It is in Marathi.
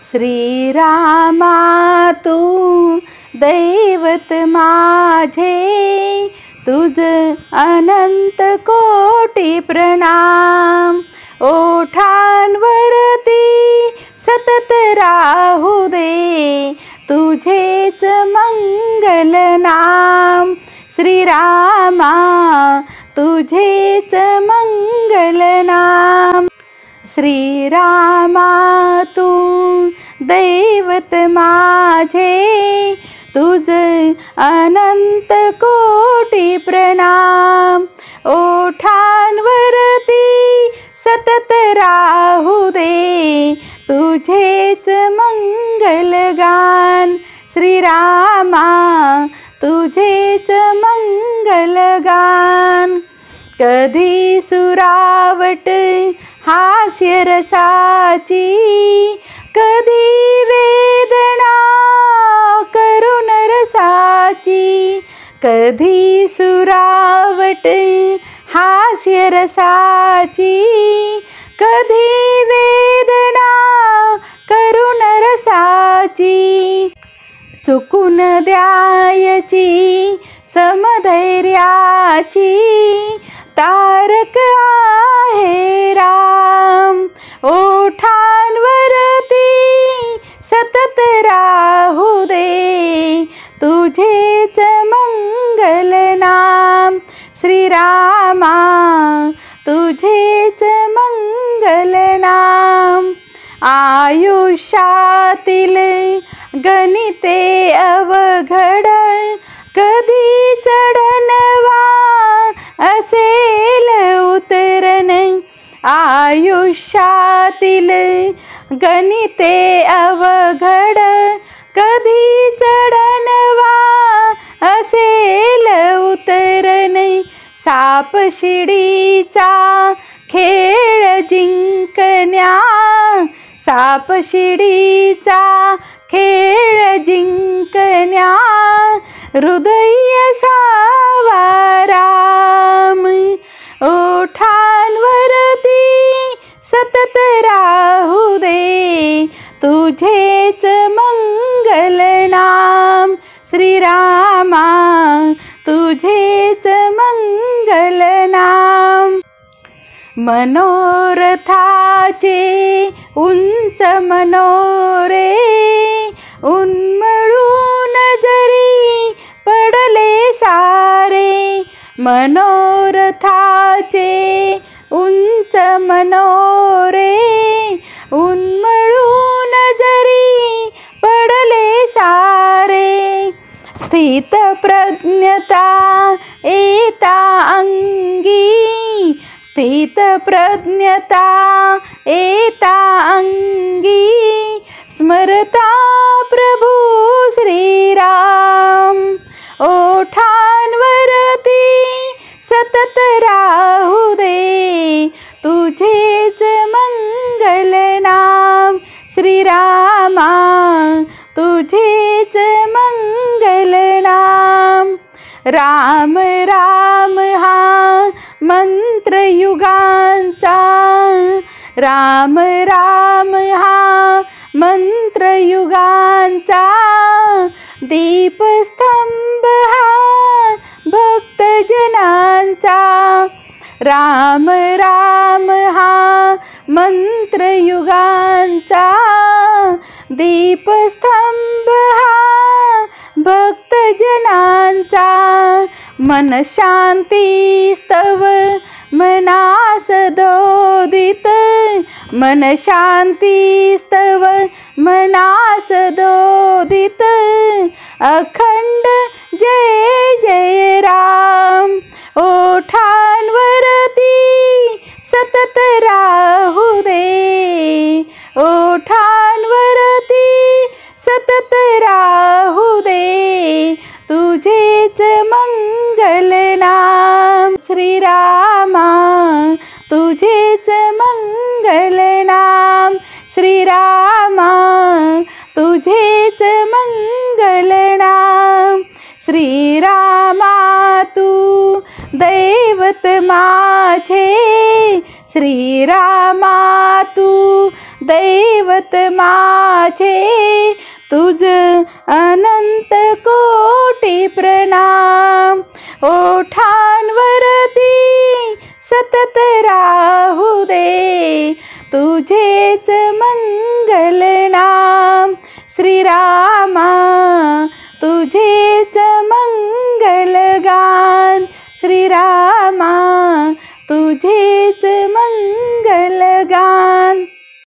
श्रीरामा तू दैवत माझे, तुझ अनंत कोटी प्रणाम। ओठांवरती सतत राहू दे तुझेच मंगल नाम। श्रीरामा तुझेच मंगल नाम। श्रीरामा तू दैवत माझे, तुझ अनंत कोटी प्रणाम। ओठांवरती सतत राहू दे तुझेच मंगल गान। श्रीरामा तुझेच मंगल गान। कधी सुरावट हास्य रसाची, कधी वेदना करुण रसाची। कधी सुरावट हास्य रसाची, कधी वेदना करुण रसाची। चुकून द्यायची समधैर्याची, तारक आहे राम। ओठांवरती सतत राहू दे तुझेच मंगल नाम। श्रीरामा तुझेच मंगल नाम। आयुष्यातील गणिते अवघड, कधी चढणवा असेल उतरण। आयुष्यातील गणिते अवघड, कधी चढणवा असेल उतरण। साप शिडीचा खेळ जिंकण्या, साप शिडीचा खेळ जिंकण्या। हृदय सावा राम। ओठांवरती सतत राहू दे तुझेच मंगल नाम। श्रीरामा तुझेच मंगल नाम। मनोरथाचे उंच मनोरे, उन्मळून जरी पडले सारे। मनोरथाचे उंच मनोरे, उन्मळून जरी पडले सारे। स्थित प्रज्ञता येता अंगी, स्थित प्रज्ञता येता अंगी। स्मरता प्रभू श्रीराम। ओठांवरती सतत राहू दे तुझेच मंगल नाम। श्रीरामा तुझेच मंगल नाम। राम राम हा मंत्र युगांचा, राम राम हा मंत्र युगांचा। दीपस्तंभ हा भक्त जनांचा, राम राम हा मंत्र युगांचा। दीपस्तंभ हा भक्त जनांचा। मन शांती स्तव मनास दोदित, मन शांती स्तव मनास दोदित। अखंड जय जय राम। ओठांवरती सतत राहू दे, ओठांवरती सतत राहू दे तुझेच मंगल नाम। श्रीरामा तुझेच मंगल नाम। श्रीरामा तुझेच मंगल नाम। श्रीरामा तू दैवत माझे, श्रीरामा तू दैवत माझे तुझ अनंत कोटी प्रणाम। ओठांवरती सतत राहू दे तुझेच मंगल नाम। श्रीरामा तुझेच मंगल गान। श्रीरामा तुझेच मंगल गान।